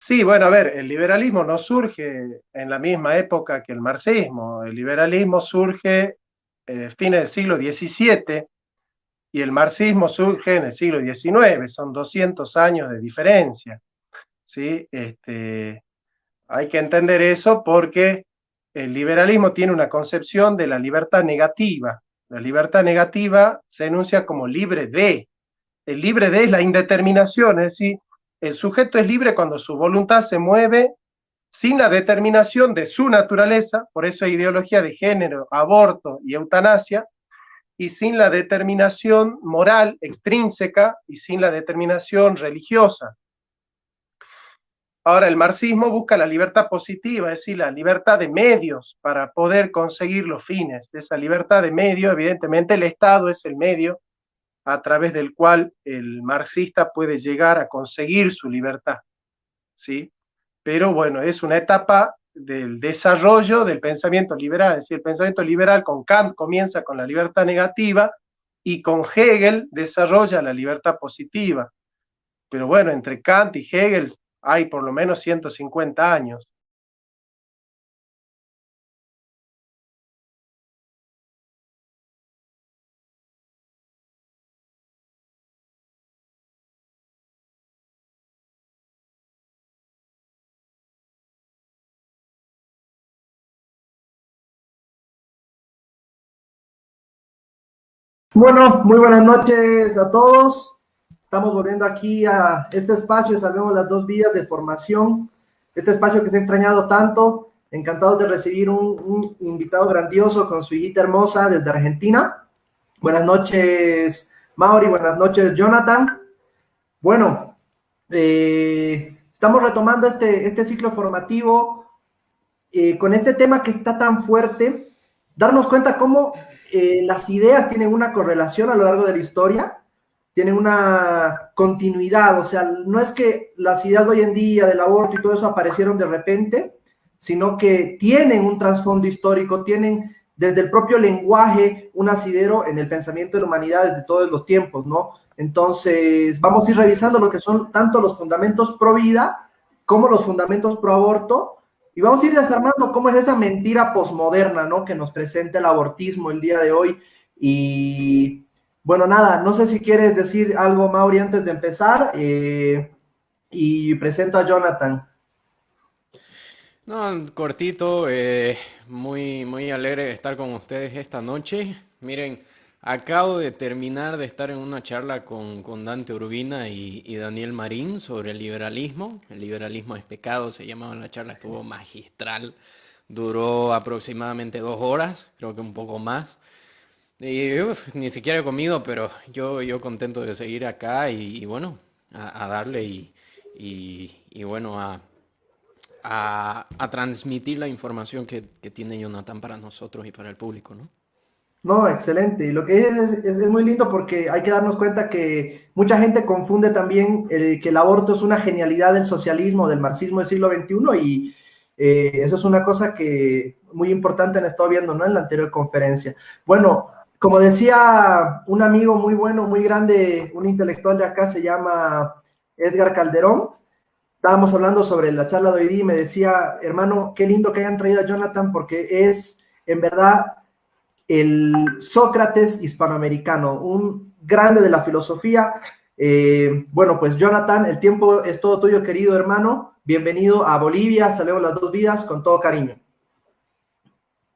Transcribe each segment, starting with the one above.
Sí, bueno, a ver, el liberalismo no surge en la misma época que el marxismo. El liberalismo surge fines del siglo XVII y el marxismo surge en el siglo XIX. Son 200 años de diferencia, ¿sí? Hay que entender eso porque el liberalismo tiene una concepción de la libertad negativa. La libertad negativa se enuncia como libre de. El libre de es la indeterminación, es decir, el sujeto es libre cuando su voluntad se mueve sin la determinación de su naturaleza, por eso hay ideología de género, aborto y eutanasia, y sin la determinación moral extrínseca y sin la determinación religiosa. Ahora, el marxismo busca la libertad positiva, es decir, la libertad de medios para poder conseguir los fines. De esa libertad de medios, evidentemente, el Estado es el medio a través del cual el marxista puede llegar a conseguir su libertad, ¿sí? Pero bueno, es una etapa del desarrollo del pensamiento liberal, es decir, el pensamiento liberal con Kant comienza con la libertad negativa y con Hegel desarrolla la libertad positiva. Pero bueno, entre Kant y Hegel hay por lo menos 150 años. Bueno, muy buenas noches a todos. Estamos volviendo aquí a este espacio, Salvemos las Dos Vidas de Formación, este espacio que se ha extrañado tanto. Encantados de recibir un invitado grandioso con su hijita hermosa desde Argentina. Buenas noches, Mauri, buenas noches, Jonathan. Bueno, estamos retomando este ciclo formativo con este tema que está tan fuerte, darnos cuenta cómo las ideas tienen una correlación a lo largo de la historia, tienen una continuidad, o sea, no es que las ideas de hoy en día del aborto y todo eso aparecieron de repente, sino que tienen un trasfondo histórico, tienen desde el propio lenguaje un asidero en el pensamiento de la humanidad desde todos los tiempos, ¿no? Entonces, vamos a ir revisando lo que son tanto los fundamentos pro vida como los fundamentos pro aborto, y vamos a ir desarmando cómo es esa mentira posmoderna, ¿no? Que nos presenta el abortismo el día de hoy. Y bueno, nada, no sé si quieres decir algo, Mauri, antes de empezar. Y presento a Jonathan. No, cortito, muy alegre de estar con ustedes esta noche. Miren, acabo de terminar de estar en una charla con Dante Urbina y Daniel Marín sobre el liberalismo. El liberalismo es pecado, se llamaba la charla, estuvo magistral. Duró aproximadamente 2 horas, creo que un poco más. Y ni siquiera he comido, pero yo contento de seguir acá y bueno, a darle y bueno, a transmitir la información que tiene Jonathan para nosotros y para el público, ¿no? No, excelente. Y lo que es muy lindo porque hay que darnos cuenta que mucha gente confunde también que el aborto es una genialidad del socialismo, del marxismo del siglo XXI, y eso es una cosa que muy importante han estado viendo, ¿no? En la anterior conferencia. Bueno, como decía un amigo muy bueno, muy grande, un intelectual de acá, se llama Edgar Calderón. Estábamos hablando sobre la charla de hoy día y me decía, hermano, qué lindo que hayan traído a Jonathan porque es, en verdad, el Sócrates hispanoamericano, un grande de la filosofía. Bueno, pues Jonathan, el tiempo es todo tuyo, querido hermano. Bienvenido a Bolivia, Salvemos las Dos Vidas, con todo cariño.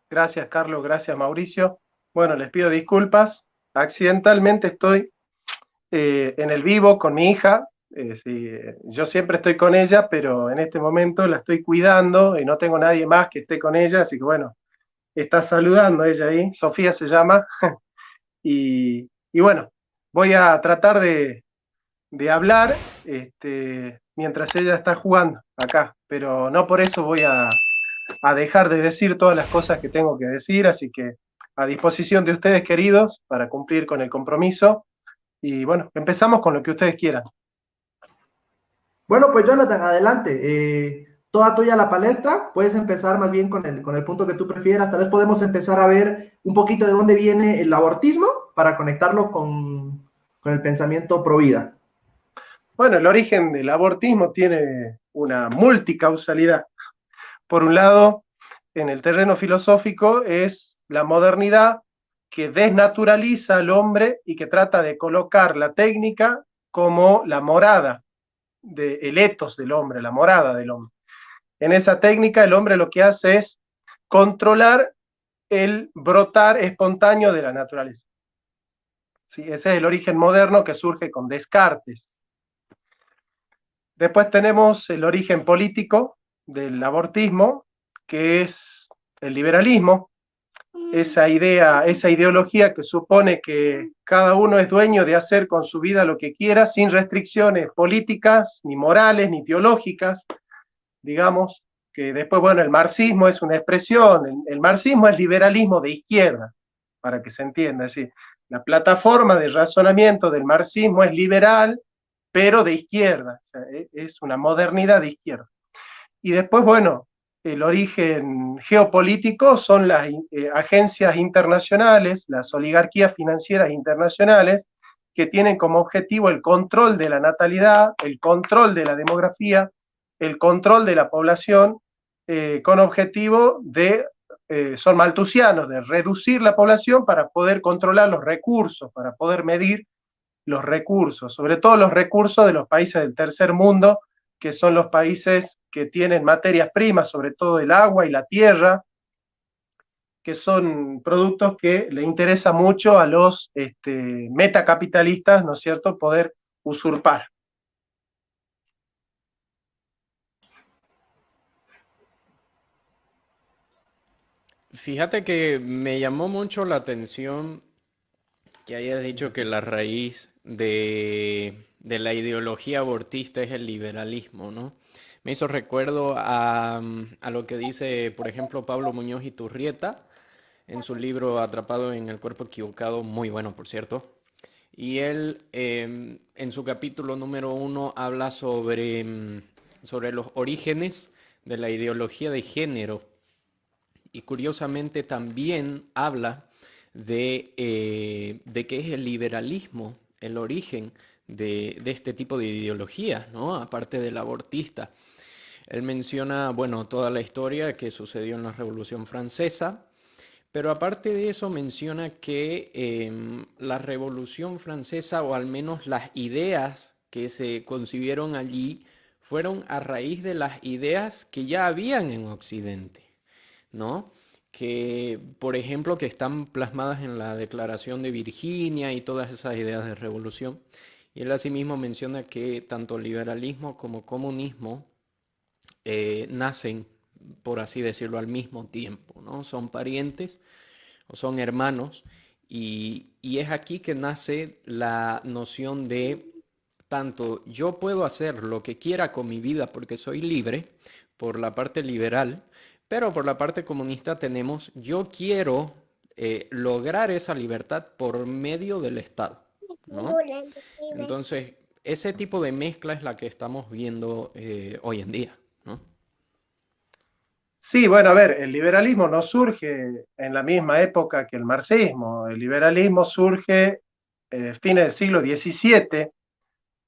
Gracias, Carlos, gracias, Mauricio. Bueno, les pido disculpas. Accidentalmente estoy en el vivo con mi hija. Sí, yo siempre estoy con ella, pero en este momento la estoy cuidando y no tengo nadie más que esté con ella, así que bueno, está saludando ella ahí, Sofía se llama, y bueno, voy a tratar de hablar mientras ella está jugando acá, pero no por eso voy a dejar de decir todas las cosas que tengo que decir, así que a disposición de ustedes, queridos, para cumplir con el compromiso, y bueno, empezamos con lo que ustedes quieran. Bueno, pues Jonathan, adelante. Toda tuya la palestra. Puedes empezar más bien con el punto que tú prefieras. Tal vez podemos empezar a ver un poquito de dónde viene el abortismo para conectarlo con el pensamiento pro vida. Bueno, el origen del abortismo tiene una multicausalidad. Por un lado, en el terreno filosófico es la modernidad que desnaturaliza al hombre y que trata de colocar la técnica como la morada, el etos del hombre, la morada del hombre. En esa técnica el hombre lo que hace es controlar el brotar espontáneo de la naturaleza. ¿Sí? Ese es el origen moderno que surge con Descartes. Después tenemos el origen político del abortismo, que es el liberalismo, esa idea, esa ideología que supone que cada uno es dueño de hacer con su vida lo que quiera, sin restricciones políticas, ni morales, ni teológicas, digamos, que después, bueno, el marxismo es una expresión, el marxismo es liberalismo de izquierda, para que se entienda, es decir, la plataforma de razonamiento del marxismo es liberal, pero de izquierda, o sea, es una modernidad de izquierda. Y después, bueno, el origen geopolítico son las agencias internacionales, las oligarquías financieras internacionales, que tienen como objetivo el control de la natalidad, el control de la demografía, el control de la población, con objetivo de, son maltusianos, de reducir la población para poder controlar los recursos, para poder medir los recursos, sobre todo los recursos de los países del tercer mundo, que son los países que tienen materias primas, sobre todo el agua y la tierra, que son productos que le interesa mucho a los metacapitalistas, ¿no es cierto?, poder usurpar. Fíjate que me llamó mucho la atención que hayas dicho que la raíz de la ideología abortista es el liberalismo, ¿no? Me hizo recuerdo a lo que dice, por ejemplo, Pablo Muñoz Iturrieta en su libro Atrapado en el cuerpo equivocado, muy bueno, por cierto. Y él, en su capítulo número 1, habla sobre los orígenes de la ideología de género. Y curiosamente también habla de qué es el liberalismo, el origen de este tipo de ideología, ¿no? Aparte del abortista. Él menciona, bueno, toda la historia que sucedió en la Revolución Francesa, pero aparte de eso menciona que la Revolución Francesa, o al menos las ideas que se concibieron allí, fueron a raíz de las ideas que ya habían en Occidente, ¿no? Que, por ejemplo, que están plasmadas en la Declaración de Virginia y todas esas ideas de revolución. Y él asimismo menciona que tanto liberalismo como comunismo nacen, por así decirlo, al mismo tiempo, ¿no? Son parientes o son hermanos, y es aquí que nace la noción de tanto yo puedo hacer lo que quiera con mi vida porque soy libre, por la parte liberal, pero por la parte comunista tenemos yo quiero lograr esa libertad por medio del Estado, ¿no? Entonces, ese tipo de mezcla es la que estamos viendo hoy en día, ¿no? Sí, bueno, a ver, el liberalismo no surge en la misma época que el marxismo. El liberalismo surge fines del siglo XVII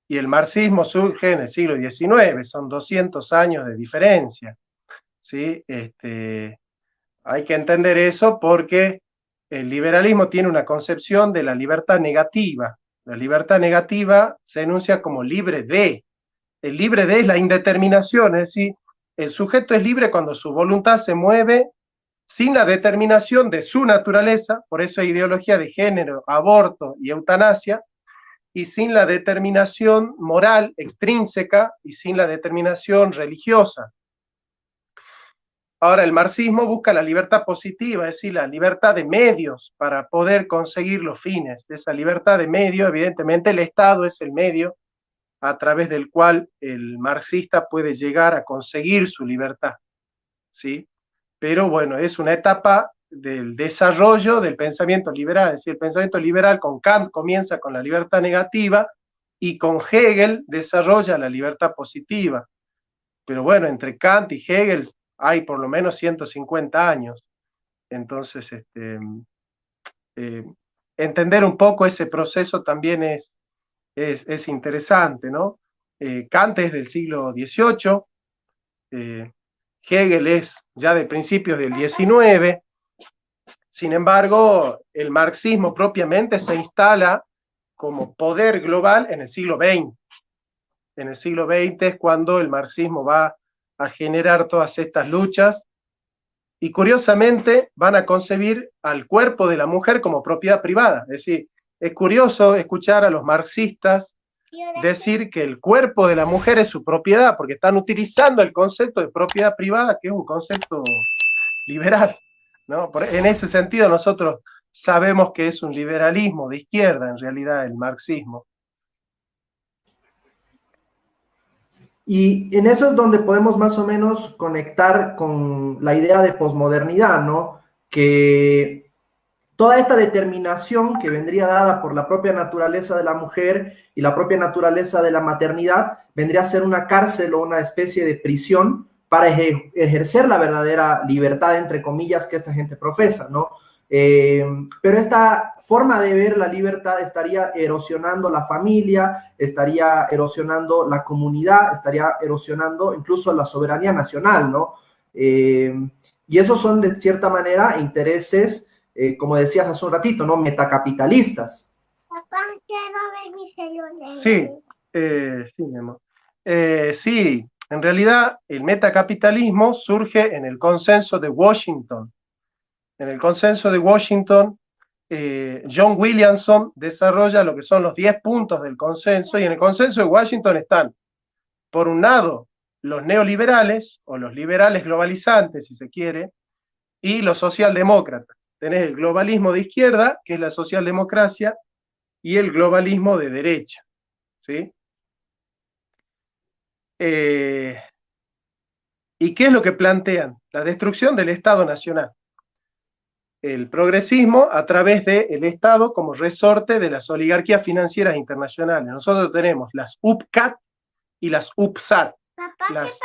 y el marxismo surge en el siglo XIX. Son 200 años de diferencia. ¿Sí? Hay que entender eso porque el liberalismo tiene una concepción de la libertad negativa. La libertad negativa se enuncia como libre de. El libre de es la indeterminación, es decir, el sujeto es libre cuando su voluntad se mueve sin la determinación de su naturaleza, por eso hay ideología de género, aborto y eutanasia, y sin la determinación moral extrínseca y sin la determinación religiosa. Ahora, el marxismo busca la libertad positiva, es decir, la libertad de medios para poder conseguir los fines. De esa libertad de medios, evidentemente, el Estado es el medio a través del cual el marxista puede llegar a conseguir su libertad, ¿sí? Pero bueno, es una etapa del desarrollo del pensamiento liberal, es decir, el pensamiento liberal con Kant comienza con la libertad negativa y con Hegel desarrolla la libertad positiva. Pero bueno, entre Kant y Hegel hay por lo menos 150 años. Entonces, eh, entender un poco ese proceso también es interesante, ¿no? Kant es del siglo XVIII, Hegel es ya de principios del XIX. Sin embargo, el marxismo propiamente se instala como poder global en el siglo XX. En el siglo XX es cuando el marxismo va a generar todas estas luchas y curiosamente van a concebir al cuerpo de la mujer como propiedad privada. Es decir, es curioso escuchar a los marxistas decir que el cuerpo de la mujer es su propiedad, porque están utilizando el concepto de propiedad privada, que es un concepto liberal, ¿no? En ese sentido nosotros sabemos que es un liberalismo de izquierda, en realidad, el marxismo. Y en eso es donde podemos más o menos conectar con la idea de posmodernidad, ¿no? Que toda esta determinación que vendría dada por la propia naturaleza de la mujer y la propia naturaleza de la maternidad vendría a ser una cárcel o una especie de prisión para ejercer la verdadera libertad, entre comillas, que esta gente profesa, ¿no? Pero esta forma de ver la libertad estaría erosionando la familia, estaría erosionando la comunidad, estaría erosionando incluso la soberanía nacional, ¿no? Y esos son, de cierta manera, intereses, como decías hace un ratito, ¿no? Metacapitalistas. Papá, quiero ver mi celular. Sí, sí, mi amor. Sí, en realidad el metacapitalismo surge en el consenso de Washington. En el consenso de Washington, John Williamson desarrolla lo que son los 10 puntos del consenso, y en el consenso de Washington están, por un lado, los neoliberales, o los liberales globalizantes, si se quiere, y los socialdemócratas. Tenés el globalismo de izquierda, que es la socialdemocracia, y el globalismo de derecha, ¿sí? ¿Y qué es lo que plantean? La destrucción del Estado Nacional. El progresismo a través del Estado como resorte de las oligarquías financieras internacionales. Nosotros tenemos las UPCAT y las UPSAT. Papá, ¿qué pasó?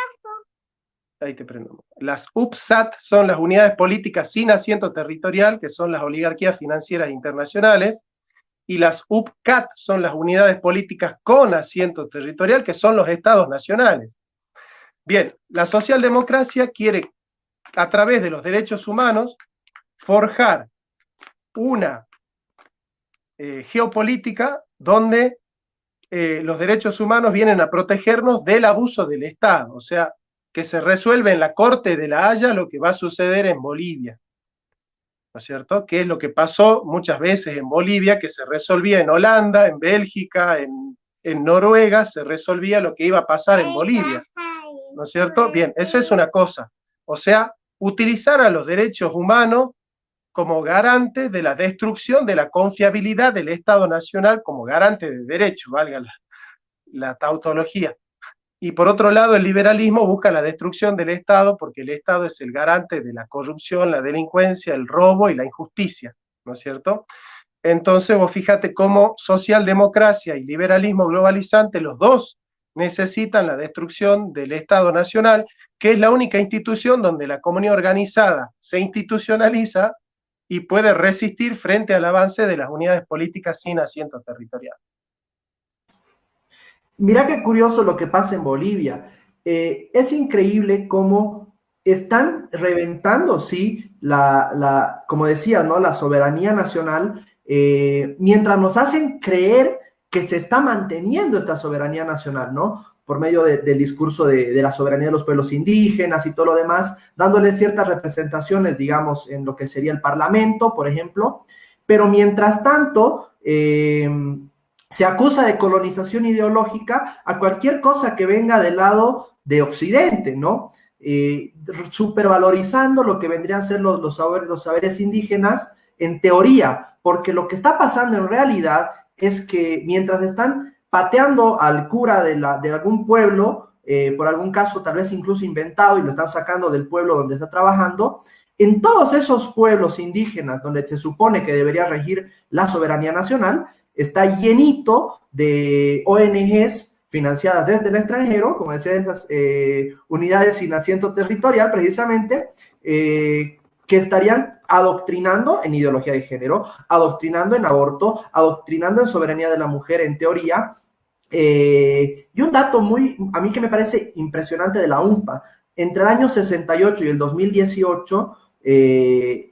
Ahí te prendo. Las UPSAT son las unidades políticas sin asiento territorial, que son las oligarquías financieras internacionales, y las UPCAT son las unidades políticas con asiento territorial, que son los estados nacionales. Bien, la socialdemocracia quiere, a través de los derechos humanos, forjar una geopolítica donde los derechos humanos vienen a protegernos del abuso del Estado, o sea, que se resuelve en la Corte de la Haya lo que va a suceder en Bolivia, ¿no es cierto? Que es lo que pasó muchas veces en Bolivia, que se resolvía en Holanda, en Bélgica, en Noruega, se resolvía lo que iba a pasar en Bolivia, ¿no es cierto? Bien, eso es una cosa, o sea, utilizar a los derechos humanos como garante de la destrucción de la confiabilidad del Estado Nacional como garante de derecho, valga la tautología. Y por otro lado, el liberalismo busca la destrucción del Estado porque el Estado es el garante de la corrupción, la delincuencia, el robo y la injusticia, ¿no es cierto? Entonces vos fíjate cómo socialdemocracia y liberalismo globalizante, los dos necesitan la destrucción del Estado Nacional, que es la única institución donde la comunidad organizada se institucionaliza y puede resistir frente al avance de las unidades políticas sin asiento territorial. Mira qué curioso lo que pasa en Bolivia. Es increíble cómo están reventando, sí, como decía, ¿no? La soberanía nacional, mientras nos hacen creer que se está manteniendo esta soberanía nacional, ¿no? Por medio del discurso de la soberanía de los pueblos indígenas y todo lo demás, dándole ciertas representaciones, digamos, en lo que sería el Parlamento, por ejemplo, pero mientras tanto, se acusa de colonización ideológica a cualquier cosa que venga del lado de Occidente, ¿no? Supervalorizando lo que vendrían a ser los saberes indígenas en teoría, porque lo que está pasando en realidad es que mientras están pateando al cura de algún pueblo, por algún caso tal vez incluso inventado, y lo están sacando del pueblo donde está trabajando, en todos esos pueblos indígenas donde se supone que debería regir la soberanía nacional, está llenito de ONGs financiadas desde el extranjero, como decía, esas unidades sin asiento territorial, precisamente, que estarían adoctrinando en ideología de género, adoctrinando en aborto, adoctrinando en soberanía de la mujer, en teoría, Y un dato a mí que me parece impresionante de la UNPA, entre el año 68 y el 2018,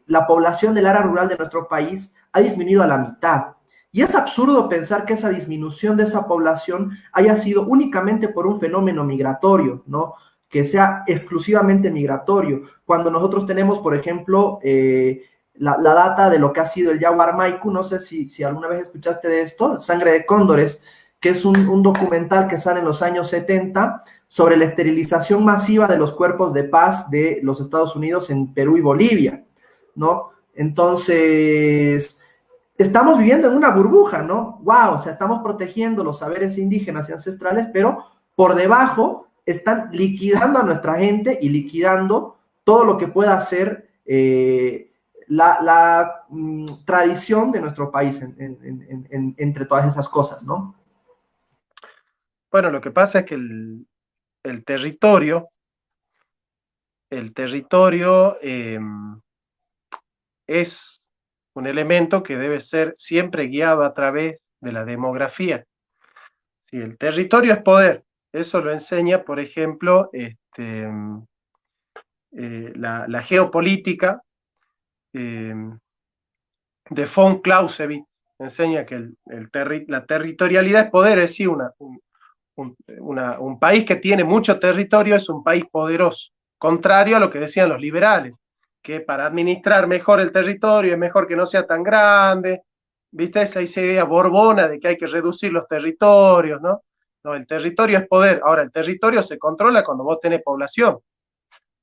la población del área rural de nuestro país ha disminuido a la mitad. Y es absurdo pensar que esa disminución de esa población haya sido únicamente por un fenómeno migratorio, ¿no? Que sea exclusivamente migratorio. Cuando nosotros tenemos, por ejemplo, la data de lo que ha sido el Yaguar Maiku, no sé si alguna vez escuchaste de esto, Sangre de Cóndores, que es un documental que sale en los años 70 sobre la esterilización masiva de los cuerpos de paz de los Estados Unidos en Perú y Bolivia, ¿no? Entonces, estamos viviendo en una burbuja, ¿no? ¡Wow! O sea, estamos protegiendo los saberes indígenas y ancestrales, pero por debajo están liquidando a nuestra gente y liquidando todo lo que pueda ser la tradición de nuestro país entre todas esas cosas, ¿no? Bueno, lo que pasa es que el territorio, es un elemento que debe ser siempre guiado a través de la demografía. Si el territorio es poder, eso lo enseña, por ejemplo, la geopolítica de von Clausewitz, enseña que la territorialidad es poder, es decir, un país que tiene mucho territorio es un país poderoso, contrario a lo que decían los liberales, que para administrar mejor el territorio es mejor que no sea tan grande, ¿viste? Esa idea borbona de que hay que reducir los territorios, ¿no? No, el territorio es poder. Ahora, el territorio se controla cuando vos tenés población.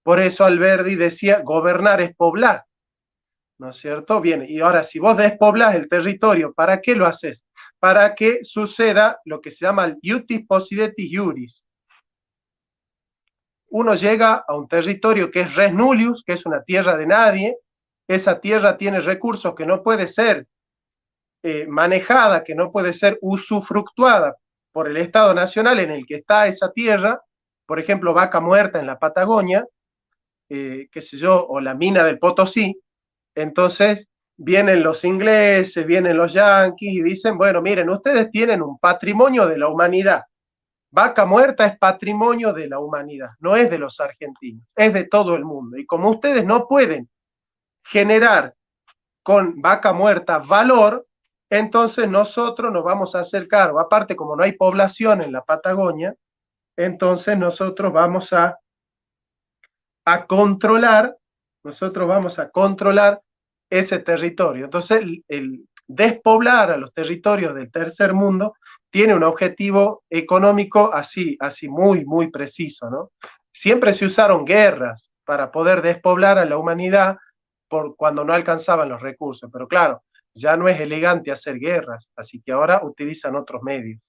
Por eso Alberdi decía, gobernar es poblar, ¿no es cierto? Bien, y ahora si vos despoblas el territorio, ¿para qué lo haces? Para que suceda lo que se llama el iutis possidetis iuris. Uno llega a un territorio que es res nullius, que es una tierra de nadie, esa tierra tiene recursos que no puede ser manejada, que no puede ser usufructuada por el Estado Nacional en el que está esa tierra, por ejemplo, Vaca Muerta en la Patagonia, qué sé yo, o la mina del Potosí. Entonces vienen los ingleses, vienen los yanquis y dicen, bueno, miren, ustedes tienen un patrimonio de la humanidad. Vaca Muerta es patrimonio de la humanidad, no es de los argentinos, es de todo el mundo. Y como ustedes no pueden generar con Vaca Muerta valor, entonces nosotros nos vamos a hacer cargo. Aparte, como no hay población en la Patagonia, entonces nosotros vamos a controlar, ese territorio. Entonces, el despoblar a los territorios del tercer mundo tiene un objetivo económico así muy, muy preciso, ¿no? Siempre se usaron guerras para poder despoblar a la humanidad por cuando no alcanzaban los recursos, pero claro, ya no es elegante hacer guerras, así que ahora utilizan otros medios.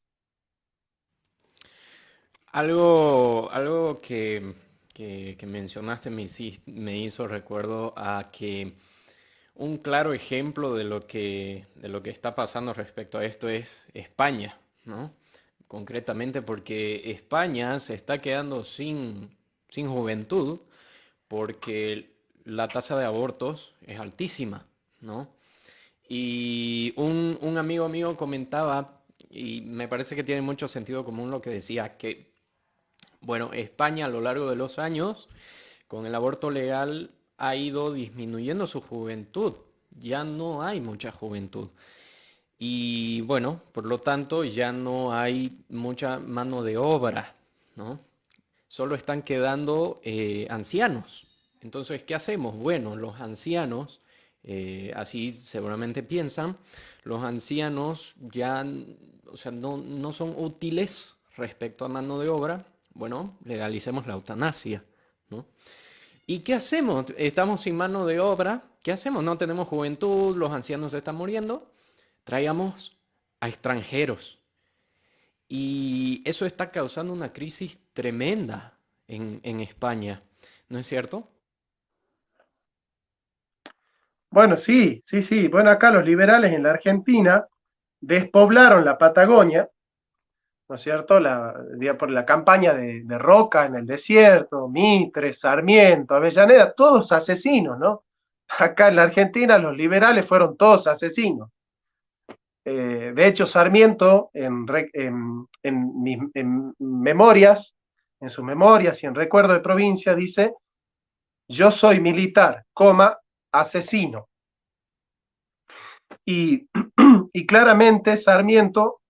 Algo que mencionaste me hizo recuerdo a que un claro ejemplo de lo que está pasando respecto a esto es España, ¿no? Concretamente porque España se está quedando sin juventud porque la tasa de abortos es altísima, ¿no? Y un amigo mío comentaba, y me parece que tiene mucho sentido común lo que decía, que, bueno, España a lo largo de los años, con el aborto legal, ha ido disminuyendo su juventud. Ya no hay mucha juventud. Y bueno, por lo tanto, ya no hay mucha mano de obra, ¿no? Solo están quedando ancianos. Entonces, ¿qué hacemos? Bueno, los ancianos, así seguramente piensan, los ancianos ya, o sea, no son útiles respecto a mano de obra. Bueno, legalicemos la eutanasia, ¿no? ¿Y qué hacemos? Estamos sin mano de obra. ¿Qué hacemos? No tenemos juventud, los ancianos se están muriendo. Traigamos a extranjeros. Y eso está causando una crisis tremenda en España, ¿no es cierto? Bueno, sí, sí, sí. Bueno, acá los liberales en la Argentina despoblaron la Patagonia, ¿no es cierto? Por la campaña de Roca en el desierto, Mitre, Sarmiento, Avellaneda, todos asesinos, ¿no? Acá en la Argentina los liberales fueron todos asesinos. De hecho, Sarmiento, en memorias, en sus memorias y en Recuerdo de Provincia, dice: yo soy militar, asesino. Y, y claramente Sarmiento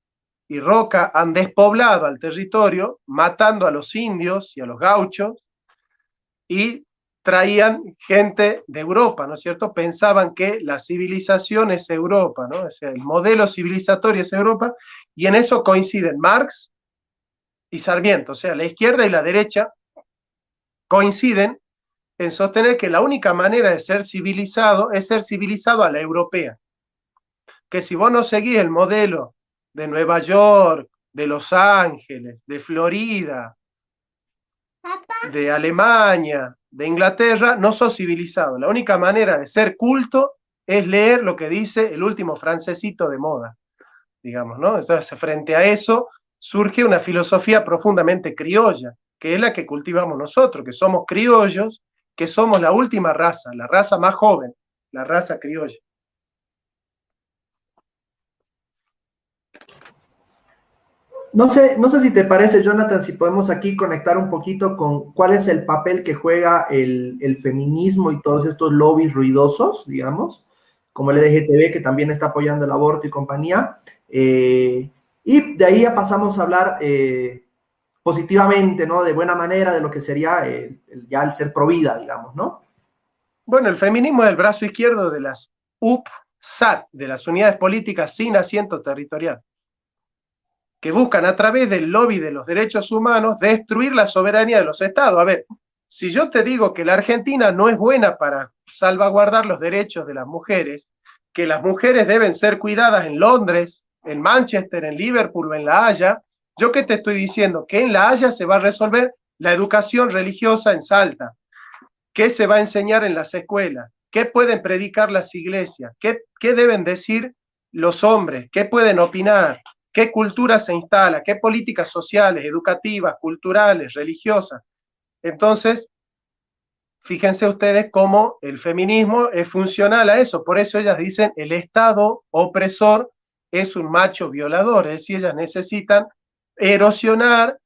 y Roca han despoblado al territorio, matando a los indios y a los gauchos, y traían gente de Europa, ¿no es cierto? Pensaban que la civilización es Europa, ¿no? O sea, el modelo civilizatorio es Europa, y en eso coinciden Marx y Sarmiento, o sea, la izquierda y la derecha coinciden en sostener que la única manera de ser civilizado es ser civilizado a la europea, que si vos no seguís el modelo de Nueva York, de Los Ángeles, de Florida, de Alemania, de Inglaterra, no sos civilizado. La única manera de ser culto es leer lo que dice el último francesito de moda, digamos, ¿no? Entonces, frente a eso, surge una filosofía profundamente criolla, que es la que cultivamos nosotros, que somos criollos, que somos la última raza, la raza más joven, la raza criolla. No sé si te parece, Jonathan, si podemos aquí conectar un poquito con cuál es el papel que juega el feminismo y todos estos lobbies ruidosos, digamos, como el LGTB, que también está apoyando el aborto y compañía. Y de ahí ya pasamos a hablar positivamente, ¿no? De buena manera de lo que sería ya el ser pro vida, digamos, ¿no? Bueno, el feminismo es el brazo izquierdo de las UPSAT, de las unidades políticas sin asiento territorial, que buscan a través del lobby de los derechos humanos destruir la soberanía de los estados. A ver, si yo te digo que la Argentina no es buena para salvaguardar los derechos de las mujeres, que las mujeres deben ser cuidadas en Londres, en Manchester, en Liverpool o en La Haya, ¿yo qué te estoy diciendo? Que en La Haya se va a resolver la educación religiosa en Salta. ¿Qué se va a enseñar en las escuelas? ¿Qué pueden predicar las iglesias? ¿Qué deben decir los hombres? ¿Qué pueden opinar? ¿Qué cultura se instala? ¿Qué políticas sociales, educativas, culturales, religiosas? Entonces, fíjense ustedes cómo el feminismo es funcional a eso. Por eso ellas dicen el Estado opresor es un macho violador. Es decir, ellas necesitan erosionar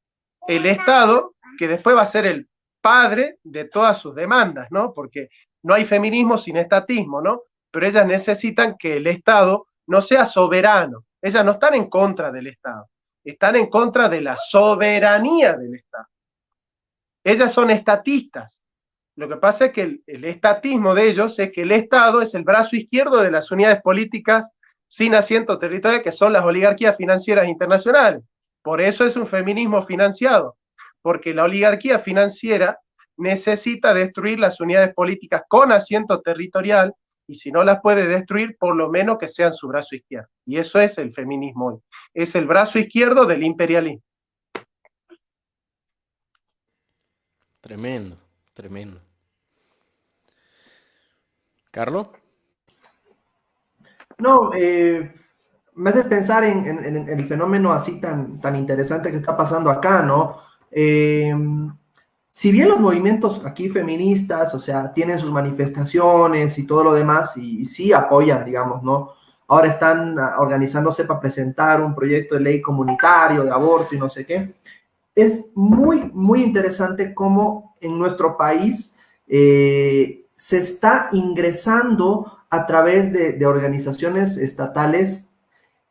el Estado, que después va a ser el padre de todas sus demandas, ¿no? Porque no hay feminismo sin estatismo, ¿no? Pero ellas necesitan que el Estado no sea soberano. Ellas no están en contra del Estado, están en contra de la soberanía del Estado. Ellas son estatistas. Lo que pasa es que el estatismo de ellos es que el Estado es el brazo izquierdo de las unidades políticas sin asiento territorial, que son las oligarquías financieras internacionales. Por eso es un feminismo financiado, porque la oligarquía financiera necesita destruir las unidades políticas con asiento territorial, y si no las puede destruir, por lo menos que sean su brazo izquierdo. Y eso es el feminismo hoy. Es el brazo izquierdo del imperialismo. Tremendo, tremendo. ¿Carlos? No, me haces pensar en el fenómeno así tan interesante que está pasando acá, ¿no? Si bien los movimientos aquí feministas, o sea, tienen sus manifestaciones y todo lo demás, y sí apoyan, digamos, ¿no? Ahora están organizándose para presentar un proyecto de ley comunitario de aborto y no sé qué. Es muy interesante cómo en nuestro país se está ingresando a través de organizaciones estatales,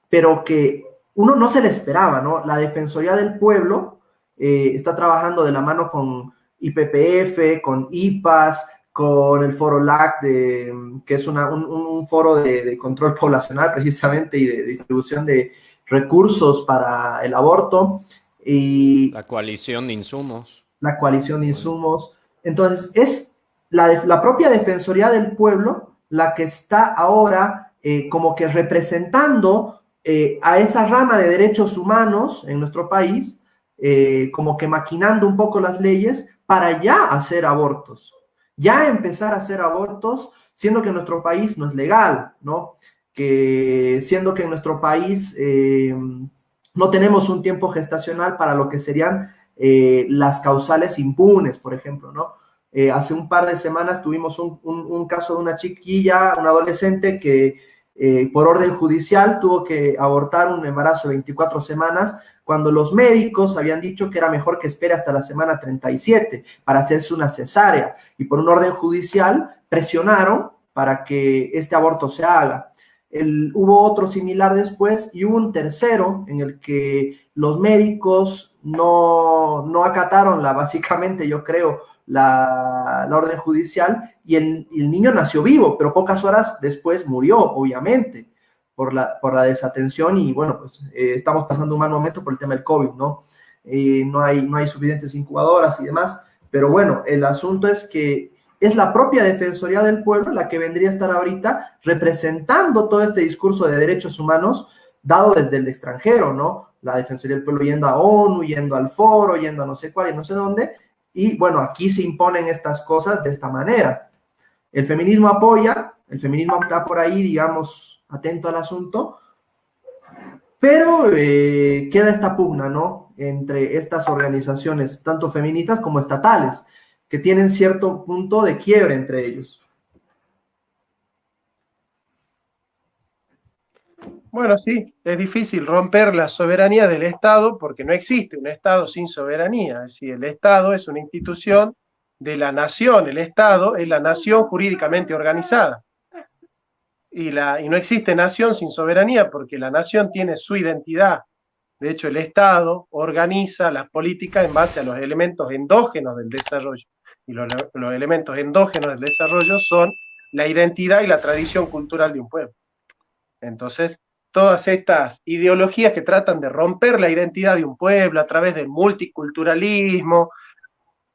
pero que uno no se le esperaba, ¿no? La Defensoría del Pueblo está trabajando de la mano con IPPF, con IPAS, con el Foro LAC, que es un foro de control poblacional precisamente y de distribución de recursos para el aborto. Y la coalición de insumos. La coalición de insumos. Entonces, es la propia Defensoría del Pueblo la que está ahora como que representando a esa rama de derechos humanos en nuestro país, como que maquinando un poco las leyes para ya hacer abortos, ya empezar a hacer abortos, siendo que en nuestro país no es legal, ¿no? Siendo que en nuestro país no tenemos un tiempo gestacional para lo que serían las causales impunes, por ejemplo, ¿no? Hace un par de semanas tuvimos un caso de una chiquilla, una adolescente que por orden judicial, tuvo que abortar un embarazo de 24 semanas, cuando los médicos habían dicho que era mejor que espere hasta la semana 37 para hacerse una cesárea, y por un orden judicial presionaron para que este aborto se haga. Hubo otro similar después y hubo un tercero en el que los médicos no acataron básicamente, yo creo, la orden judicial, y el niño nació vivo, pero pocas horas después murió, obviamente, por la desatención. Y bueno, pues estamos pasando un mal momento por el tema del COVID, ¿no? No hay suficientes incubadoras y demás, pero bueno, el asunto es que es la propia Defensoría del Pueblo la que vendría a estar ahorita representando todo este discurso de derechos humanos dado desde el extranjero, ¿no? La Defensoría del Pueblo yendo a ONU, yendo al foro, yendo a no sé cuál y no sé dónde, y bueno, aquí se imponen estas cosas de esta manera. El feminismo apoya, el feminismo está por ahí, digamos, atento al asunto, pero queda esta pugna, ¿no?, entre estas organizaciones, tanto feministas como estatales, que tienen cierto punto de quiebre entre ellos. Bueno, sí, es difícil romper la soberanía del Estado porque no existe un Estado sin soberanía. Es decir, el Estado es una institución de la nación, el Estado es la nación jurídicamente organizada. Y no existe nación sin soberanía porque la nación tiene su identidad. De hecho, el Estado organiza las políticas en base a los elementos endógenos del desarrollo. Y los elementos endógenos del desarrollo son la identidad y la tradición cultural de un pueblo. Entonces, todas estas ideologías que tratan de romper la identidad de un pueblo a través del multiculturalismo,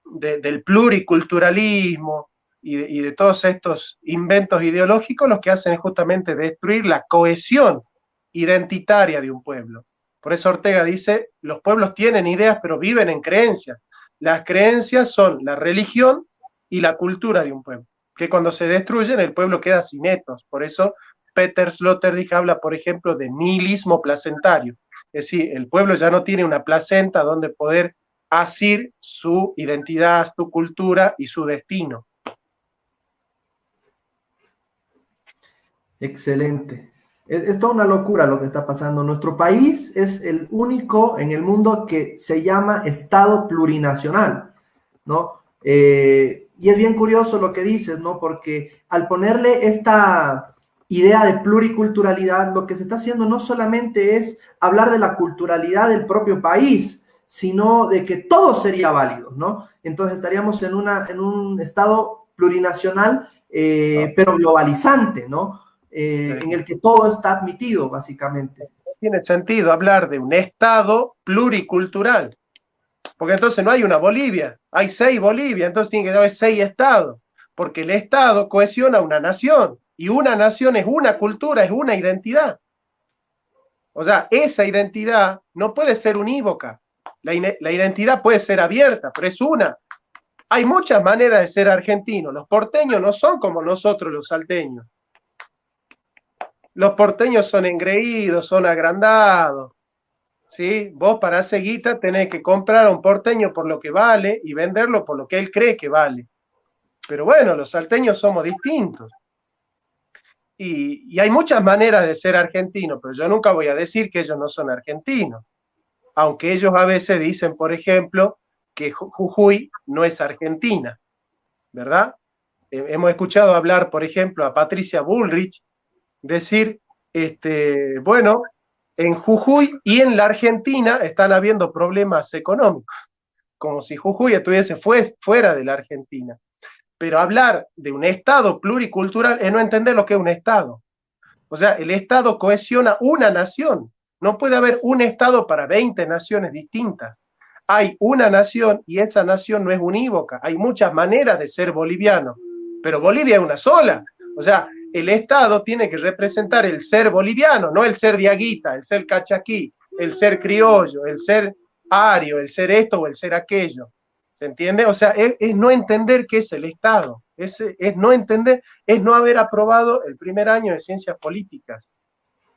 del pluriculturalismo y de todos estos inventos ideológicos, lo que hacen es justamente destruir la cohesión identitaria de un pueblo. Por eso Ortega dice, los pueblos tienen ideas pero viven en creencias. Las creencias son la religión y la cultura de un pueblo, que cuando se destruyen el pueblo queda sin etos. Por eso Peter Sloterdijk habla, por ejemplo, de nihilismo placentario. Es decir, el pueblo ya no tiene una placenta donde poder asir su identidad, su cultura y su destino. Excelente. Es toda una locura lo que está pasando. Nuestro país es el único en el mundo que se llama Estado plurinacional, ¿no? Y es bien curioso lo que dices, ¿no? Porque al ponerle esta idea de pluriculturalidad, lo que se está haciendo no solamente es hablar de la culturalidad del propio país, sino de que todo sería válido, ¿no? Entonces estaríamos en un Estado plurinacional, pero globalizante, ¿no? En el que todo está admitido, básicamente. Tiene sentido hablar de un Estado pluricultural, porque entonces no hay una Bolivia, hay 6 Bolivia, entonces tiene que haber 6 estados, porque el Estado cohesiona una nación, y una nación es una cultura, es una identidad. O sea, esa identidad no puede ser unívoca, la identidad puede ser abierta, pero es una. Hay muchas maneras de ser argentino, los porteños no son como nosotros los salteños. Los porteños son engreídos, son agrandados, ¿sí? Vos para hacer guita tenés que comprar a un porteño por lo que vale y venderlo por lo que él cree que vale. Pero bueno, los salteños somos distintos. Y hay muchas maneras de ser argentino, pero yo nunca voy a decir que ellos no son argentinos. Aunque ellos a veces dicen, por ejemplo, que Jujuy no es Argentina, ¿verdad? Hemos escuchado hablar, por ejemplo, a Patricia Bullrich, decir, bueno, en Jujuy y en la Argentina están habiendo problemas económicos, como si Jujuy estuviese fuera de la Argentina. Pero hablar de un Estado pluricultural es no entender lo que es un Estado. O sea, el Estado cohesiona una nación. No puede haber un Estado para 20 naciones distintas. Hay una nación y esa nación no es unívoca. Hay muchas maneras de ser boliviano, pero Bolivia es una sola. O sea, el Estado tiene que representar el ser boliviano, no el ser diaguita, el ser cachaquí, el ser criollo, el ser ario, el ser esto o el ser aquello. ¿Se entiende? O sea, es no entender qué es el Estado, es no entender, es no haber aprobado el primer año de ciencias políticas.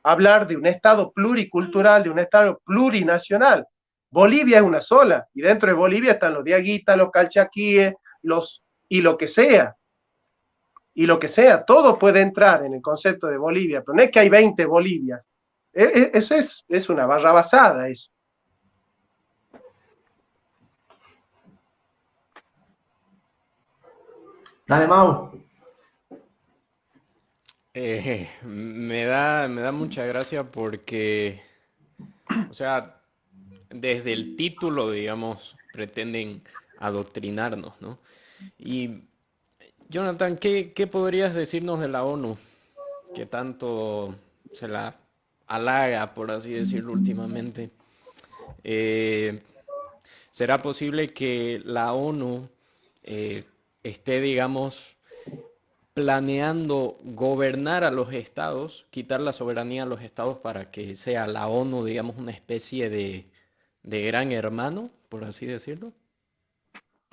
Hablar de un Estado pluricultural, de un Estado plurinacional. Bolivia es una sola, y dentro de Bolivia están los diaguitas, los calchaquíes, y lo que sea. y lo que sea, todo puede entrar en el concepto de Bolivia, pero no es que hay 20 Bolivias. Eso es una barrabasada, eso. Dale, Mau. Me da mucha gracia porque, o sea, desde el título, digamos, pretenden adoctrinarnos, ¿no? Y, Jonathan, ¿qué podrías decirnos de la ONU? Que tanto se la halaga, por así decirlo, últimamente. Eh, ¿Será posible que la ONU eh, esté, digamos, planeando gobernar a los estados, quitar la soberanía a los estados para que sea la ONU, digamos, una especie de gran hermano, por así decirlo?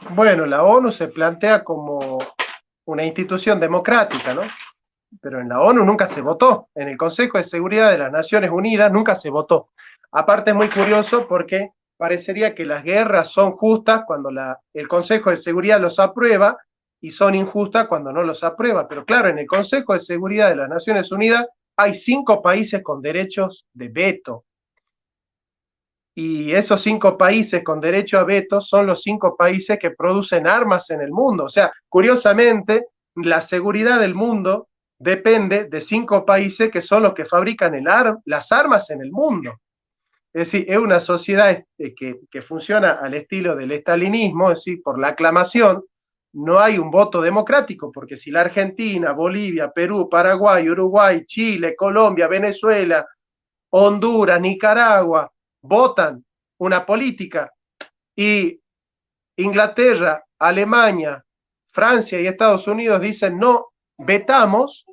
Bueno, la ONU se plantea como una institución democrática, ¿no? Pero en la ONU nunca se votó. En el Consejo de Seguridad de las Naciones Unidas nunca se votó. Aparte es muy curioso porque parecería que las guerras son justas cuando el Consejo de Seguridad los aprueba y son injustas cuando no los aprueba. Pero claro, en el Consejo de Seguridad de las Naciones Unidas hay 5 países con derechos de veto. Y esos 5 países con derecho a veto son los 5 países que producen armas en el mundo. O sea, curiosamente, la seguridad del mundo depende de 5 países que son los que fabrican las armas en el mundo. Es decir, es una sociedad que funciona al estilo del estalinismo, es decir, por la aclamación. No hay un voto democrático, porque si la Argentina, Bolivia, Perú, Paraguay, Uruguay, Chile, Colombia, Venezuela, Honduras, Nicaragua, votan una política y Inglaterra, Alemania, Francia y Estados Unidos dicen no, vetamos,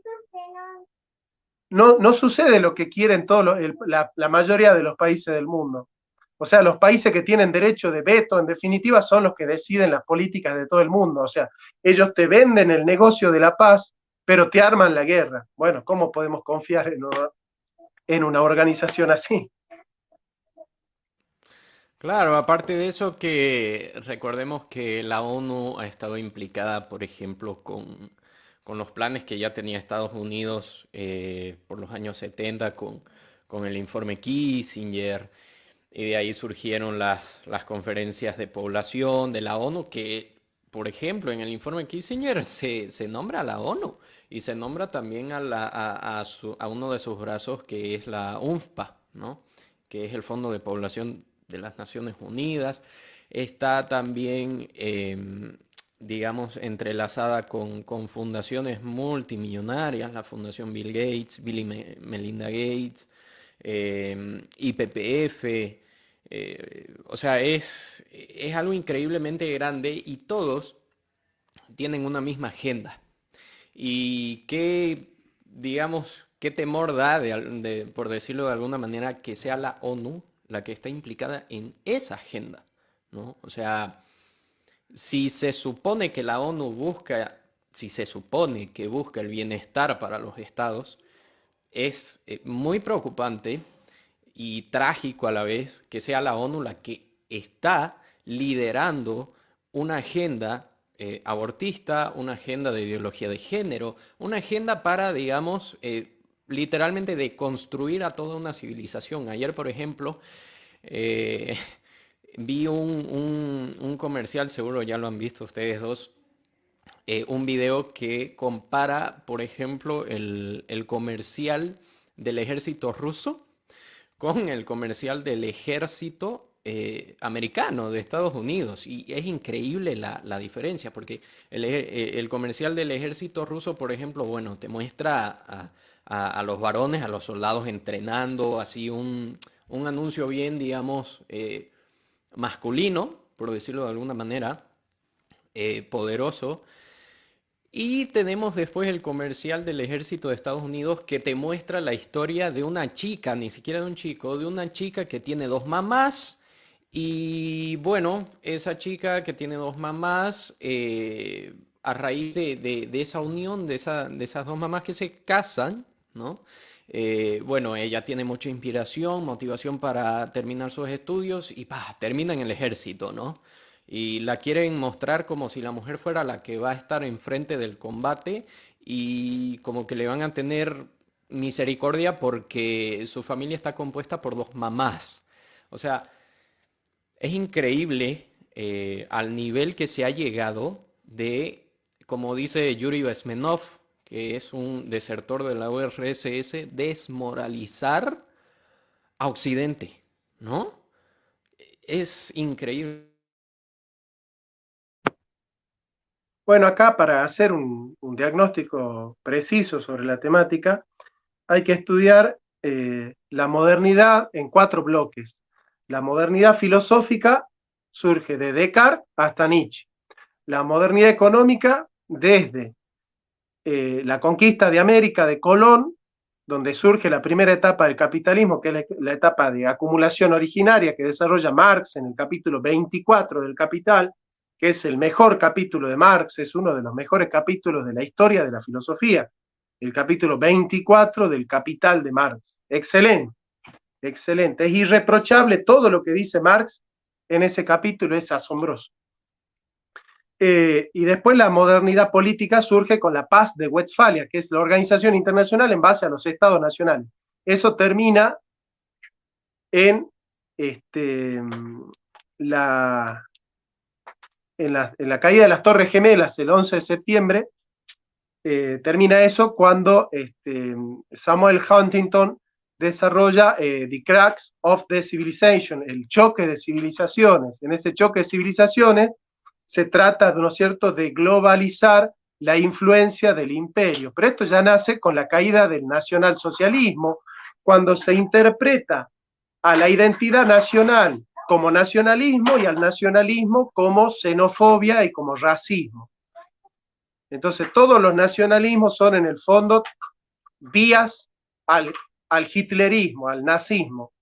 no sucede lo que quieren la mayoría de los países del mundo. O sea, los países que tienen derecho de veto, en definitiva, son los que deciden las políticas de todo el mundo. O sea, ellos te venden el negocio de la paz, pero te arman la guerra. Bueno, ¿cómo podemos confiar en una organización así? Claro, aparte de eso, que recordemos que la ONU ha estado implicada, por ejemplo, con los planes que ya tenía Estados Unidos por los años 70 con el informe Kissinger, y de ahí surgieron las conferencias de población de la ONU, que, por ejemplo, en el informe Kissinger se nombra a la ONU y se nombra también a uno de sus brazos, que es la UNFPA, ¿no? Que es el Fondo de Población de las Naciones Unidas. Está también, digamos, entrelazada con fundaciones multimillonarias, la Fundación Bill Gates, Bill y Melinda Gates, IPPF. O sea, es algo increíblemente grande y todos tienen una misma agenda. Y qué, digamos, qué temor da, por decirlo de alguna manera, que sea la ONU la que está implicada en esa agenda, ¿no? O sea, si se supone que la ONU busca, si se supone que busca el bienestar para los estados, es muy preocupante y trágico a la vez que sea la ONU la que está liderando una agenda abortista, una agenda de ideología de género, una agenda para, digamos, literalmente deconstruir a toda una civilización. Ayer, por ejemplo, eh, vi un comercial, seguro ya lo han visto ustedes dos, un video que compara, por ejemplo, el comercial del ejército ruso con el comercial del ejército americano de Estados Unidos. Y es increíble la diferencia, porque el comercial del ejército ruso, por ejemplo, bueno, te muestra a los varones, a los soldados entrenando, así un anuncio bien, digamos, masculino, por decirlo de alguna manera, poderoso. Y tenemos después el comercial del ejército de Estados Unidos que te muestra la historia de una chica, ni siquiera de un chico, de una chica que tiene 2 mamás. Y bueno, esa chica que tiene 2 mamás, a raíz de esa unión, de esas 2 mamás que se casan, ¿no? Bueno, ella tiene mucha inspiración, motivación para terminar sus estudios y termina en el ejército, ¿no? Y la quieren mostrar como si la mujer fuera la que va a estar enfrente del combate y como que le van a tener misericordia porque su familia está compuesta por dos mamás. O sea, es increíble al nivel que se ha llegado de, como dice Yuri Bezmenov, que es un desertor de la URSS, desmoralizar a Occidente, ¿no? Es increíble. Bueno, acá para hacer un diagnóstico preciso sobre la temática, hay que estudiar la modernidad en 4 bloques. La modernidad filosófica surge de Descartes hasta Nietzsche. La modernidad económica desde la conquista de América de Colón, donde surge la primera etapa del capitalismo, que es la etapa de acumulación originaria que desarrolla Marx en el capítulo 24 del Capital, que es el mejor capítulo de Marx, es uno de los mejores capítulos de la historia de la filosofía, el capítulo 24 del Capital de Marx. Excelente, excelente. Es irreprochable todo lo que dice Marx en ese capítulo, es asombroso. Y después la modernidad política surge con la Paz de Westfalia, que es la organización internacional en base a los estados nacionales. Eso termina en, la, en la caída de las Torres Gemelas el 11 de septiembre. Termina eso cuando Samuel Huntington desarrolla The Cracks of the Civilization, el choque de civilizaciones. En ese choque de civilizaciones se trata, ¿no es cierto?, de globalizar la influencia del imperio. Pero esto ya nace con la caída del nacionalsocialismo, cuando se interpreta a la identidad nacional como nacionalismo y al nacionalismo como xenofobia y como racismo. Entonces todos los nacionalismos son en el fondo vías al hitlerismo, al nazismo.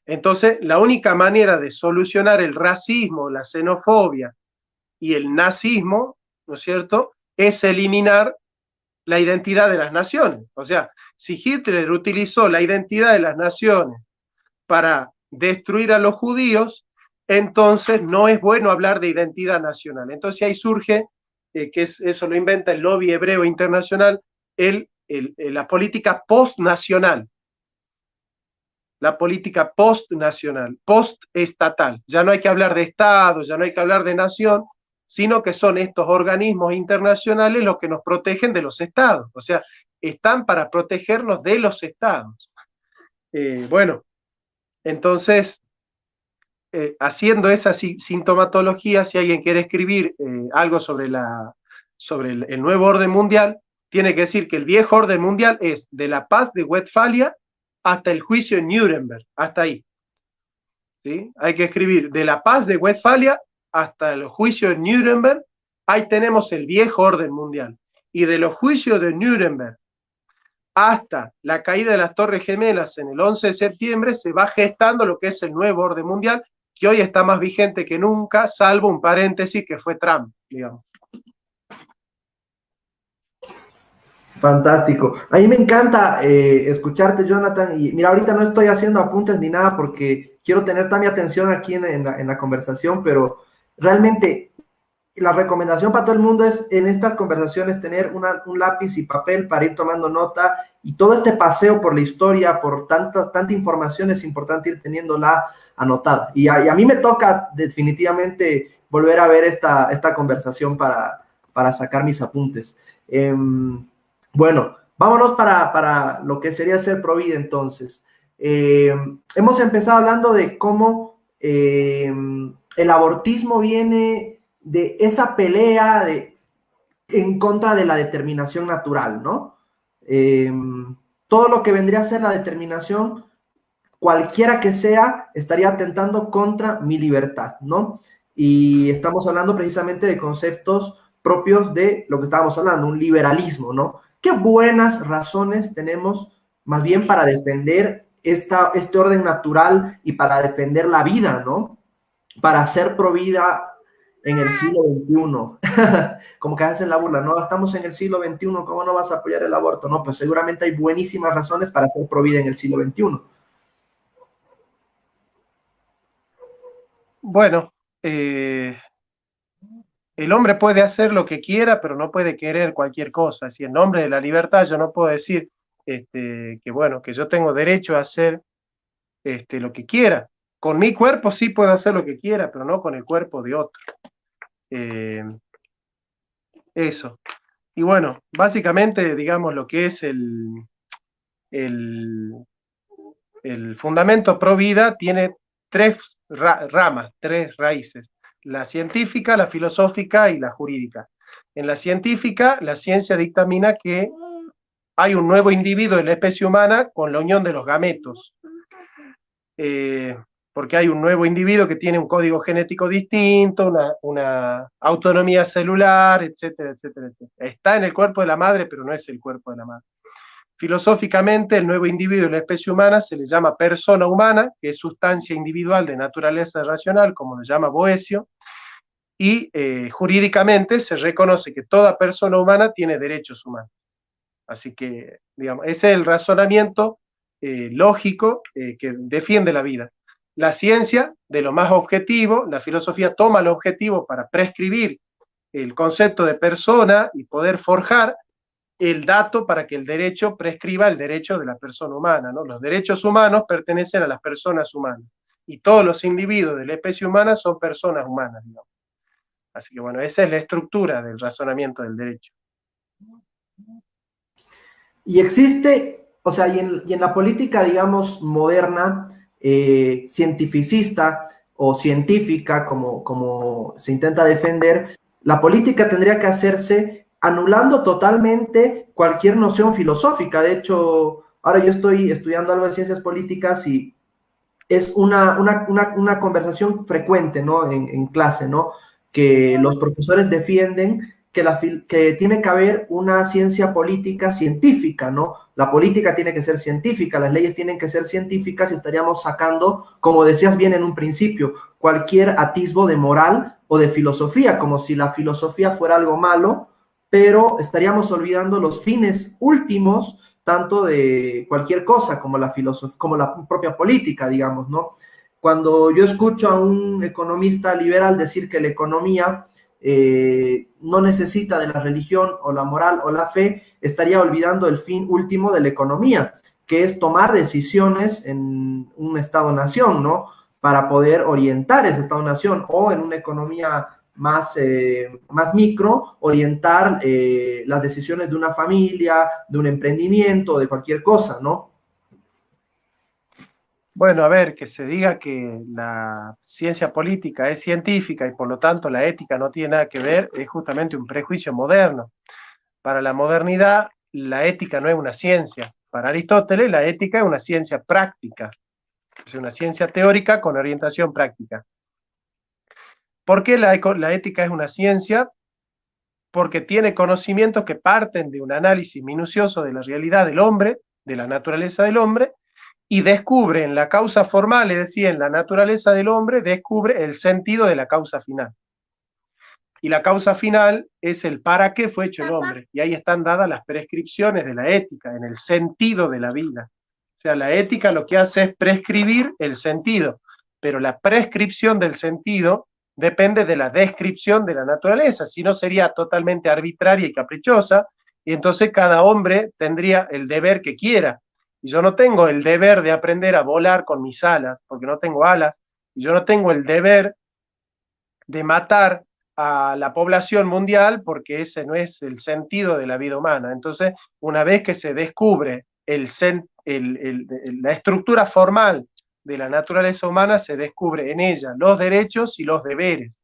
Entonces, la única manera de solucionar el racismo, la xenofobia y el nazismo, ¿no es cierto?, es eliminar la identidad de las naciones. O sea, si Hitler utilizó la identidad de las naciones para destruir a los judíos, entonces no es bueno hablar de identidad nacional. Entonces ahí surge, eso lo inventa el lobby hebreo internacional, la política postnacional. La política postnacional, postestatal. Ya no hay que hablar de Estado, ya no hay que hablar de nación, sino que son estos organismos internacionales los que nos protegen de los Estados. O sea, están para protegernos de los Estados. Bueno, entonces, haciendo esa sintomatología, si alguien quiere escribir algo sobre el nuevo orden mundial, tiene que decir que el viejo orden mundial es de la paz de Westfalia hasta el juicio en Nuremberg, hasta ahí. ¿Sí? Hay que escribir de la paz de Westfalia hasta el juicio en Nuremberg, ahí tenemos el viejo orden mundial. Y de los juicios de Nuremberg hasta la caída de las Torres Gemelas en el 11 de septiembre se va gestando lo que es el nuevo orden mundial, que hoy está más vigente que nunca, salvo un paréntesis que fue Trump, digamos. Fantástico. A mí me encanta escucharte, Jonathan. Y mira, ahorita no estoy haciendo apuntes ni nada porque quiero tener toda mi atención aquí en la conversación, pero realmente la recomendación para todo el mundo es en estas conversaciones tener un lápiz y papel para ir tomando nota, y todo este paseo por la historia, por tanta información, es importante ir teniéndola anotada. Y a mí me toca definitivamente volver a ver esta conversación para sacar mis apuntes. Bueno, vámonos para lo que sería ser pro vida entonces. Hemos empezado hablando de cómo el abortismo viene de esa pelea en contra de la determinación natural, ¿no? Todo lo que vendría a ser la determinación, cualquiera que sea, estaría atentando contra mi libertad, ¿no? Y estamos hablando precisamente de conceptos propios de lo que estábamos hablando, un liberalismo, ¿no? ¿Qué buenas razones tenemos más bien para defender este orden natural y para defender la vida, ¿no? Para ser pro vida en el siglo XXI. Como que hacen la burla, ¿no? Estamos en el siglo XXI, ¿cómo no vas a apoyar el aborto? No, pues seguramente hay buenísimas razones para ser pro vida en el siglo XXI. Bueno, el hombre puede hacer lo que quiera, pero no puede querer cualquier cosa. Si en nombre de la libertad yo no puedo decir que bueno, que yo tengo derecho a hacer lo que quiera. Con mi cuerpo sí puedo hacer lo que quiera, pero no con el cuerpo de otro. Eh, Eso. Y bueno, básicamente, digamos, lo que es el, el fundamento pro vida tiene tres ramas, tres raíces: la científica, la filosófica y la jurídica. En la científica, la ciencia dictamina que hay un nuevo individuo en la especie humana con la unión de los gametos. Porque hay un nuevo individuo que tiene un código genético distinto, una autonomía celular, etcétera, etcétera, etcétera. Está en el cuerpo de la madre, pero no es el cuerpo de la madre. Filosóficamente, el nuevo individuo de la especie humana se le llama persona humana, que es sustancia individual de naturaleza racional, como lo llama Boecio, y jurídicamente se reconoce que toda persona humana tiene derechos humanos. Así que, digamos, ese es el razonamiento lógico que defiende la vida. La ciencia, de lo más objetivo, la filosofía toma el objetivo para prescribir el concepto de persona y poder forjar el dato para que el derecho prescriba el derecho de la persona humana, ¿no? Los derechos humanos pertenecen a las personas humanas y todos los individuos de la especie humana son personas humanas, digamos. Así que bueno, esa es la estructura del razonamiento del derecho. Y existe, o sea, y en la política, digamos, moderna, cientificista o científica, como se intenta defender, la política tendría que hacerse anulando totalmente cualquier noción filosófica. De hecho, ahora yo estoy estudiando algo de ciencias políticas y es una conversación frecuente, ¿no? En clase, ¿no? Que los profesores defienden que tiene que haber una ciencia política científica, ¿no? La política tiene que ser científica, las leyes tienen que ser científicas y estaríamos sacando, como decías bien en un principio, cualquier atisbo de moral o de filosofía, como si la filosofía fuera algo malo, pero estaríamos olvidando los fines últimos tanto de cualquier cosa como como la propia política, digamos, ¿no? Cuando yo escucho a un economista liberal decir que la economía no necesita de la religión o la moral o la fe, estaría olvidando el fin último de la economía, que es tomar decisiones en un Estado-nación, ¿no? Para poder orientar ese Estado-nación, o en una economía más micro, orientar las decisiones de una familia, de un emprendimiento, de cualquier cosa, ¿no? Bueno, a ver, que se diga que la ciencia política es científica y por lo tanto la ética no tiene nada que ver, es justamente un prejuicio moderno. Para la modernidad, la ética no es una ciencia. Para Aristóteles, la ética es una ciencia práctica, es una ciencia teórica con orientación práctica. ¿Por qué la ética es una ciencia? Porque tiene conocimientos que parten de un análisis minucioso de la realidad del hombre, de la naturaleza del hombre, y descubre en la causa formal, es decir, en la naturaleza del hombre, descubre el sentido de la causa final. Y la causa final es el para qué fue hecho el hombre. Y ahí están dadas las prescripciones de la ética, en el sentido de la vida. O sea, la ética lo que hace es prescribir el sentido, pero la prescripción del sentido depende de la descripción de la naturaleza, si no sería totalmente arbitraria y caprichosa, y entonces cada hombre tendría el deber que quiera. Y yo no tengo el deber de aprender a volar con mis alas, porque no tengo alas, y yo no tengo el deber de matar a la población mundial, porque ese no es el sentido de la vida humana. Entonces, una vez que se descubre la estructura formal de la naturaleza humana, se descubre en ella los derechos y los deberes.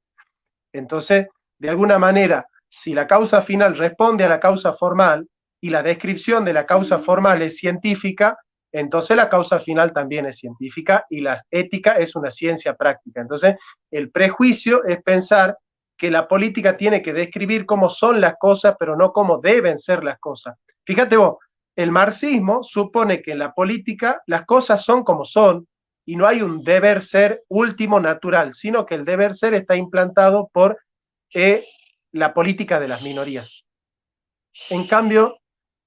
Entonces, de alguna manera, si la causa final responde a la causa formal y la descripción de la causa formal es científica, entonces la causa final también es científica y la ética es una ciencia práctica. Entonces, el prejuicio es pensar que la política tiene que describir cómo son las cosas, pero no cómo deben ser las cosas. Fíjate vos, el marxismo supone que en la política las cosas son como son y no hay un deber ser último natural, sino que el deber ser está implantado por la política de las minorías. En cambio,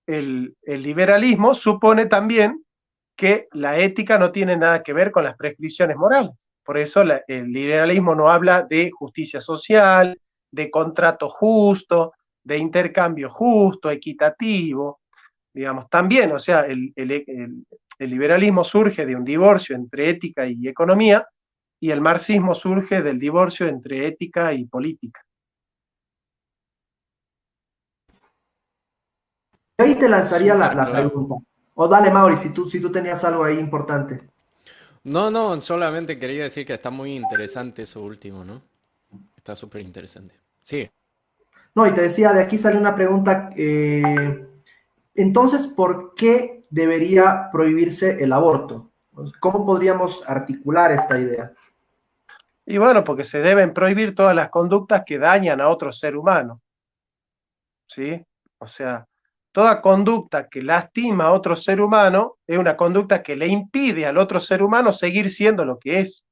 el liberalismo supone también que la ética no tiene nada que ver con las prescripciones morales. Por eso el liberalismo no habla de justicia social, de contrato justo, de intercambio justo, equitativo, digamos, también, o sea, el liberalismo surge de un divorcio entre ética y economía, y el marxismo surge del divorcio entre ética y política. Ahí te lanzaría Súper la claro. pregunta. O dale, Mauri, si tú tenías algo ahí importante. No, no, solamente quería decir que está muy interesante eso último, ¿no? Está súper interesante. Sí. No, y te decía, de aquí sale una pregunta. Entonces, ¿por qué debería prohibirse el aborto? ¿Cómo podríamos articular esta idea? Y bueno, porque se deben prohibir todas las conductas que dañan a otro ser humano, ¿sí? O sea, toda conducta que lastima a otro ser humano es una conducta que le impide al otro ser humano seguir siendo lo que es.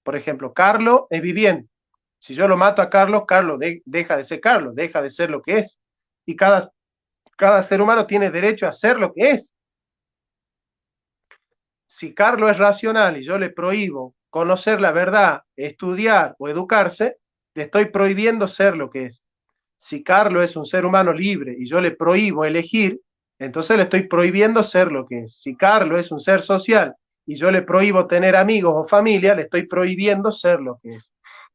Por ejemplo, Carlos es viviente. Si yo lo mato a Carlos, Carlos deja de ser Carlos, deja de ser lo que es. Y cada ser humano tiene derecho a ser lo que es. Si Carlos es racional y yo le prohíbo conocer la verdad, estudiar o educarse, le estoy prohibiendo ser lo que es. Si Carlos es un ser humano libre y yo le prohíbo elegir, entonces le estoy prohibiendo ser lo que es. Si Carlos es un ser social y yo le prohíbo tener amigos o familia, le estoy prohibiendo ser lo que es.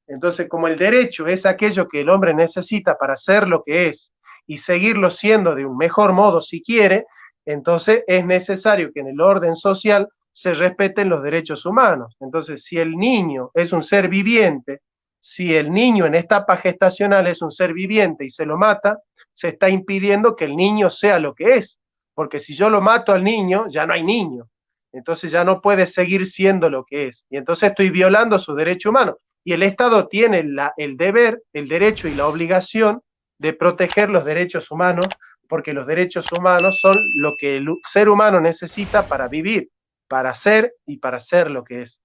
Entonces, como el derecho es aquello que el hombre necesita para ser lo que es y seguirlo siendo de un mejor modo si quiere, entonces es necesario que en el orden social se respeten los derechos humanos. Entonces, si el niño es un ser viviente, si el niño en etapa gestacional es un ser viviente y se lo mata, se está impidiendo que el niño sea lo que es, porque si yo lo mato al niño, ya no hay niño, entonces ya no puede seguir siendo lo que es, y entonces estoy violando su derecho humano, y el Estado tiene el deber, el derecho y la obligación de proteger los derechos humanos, porque los derechos humanos son lo que el ser humano necesita para vivir, para ser y para ser lo que es.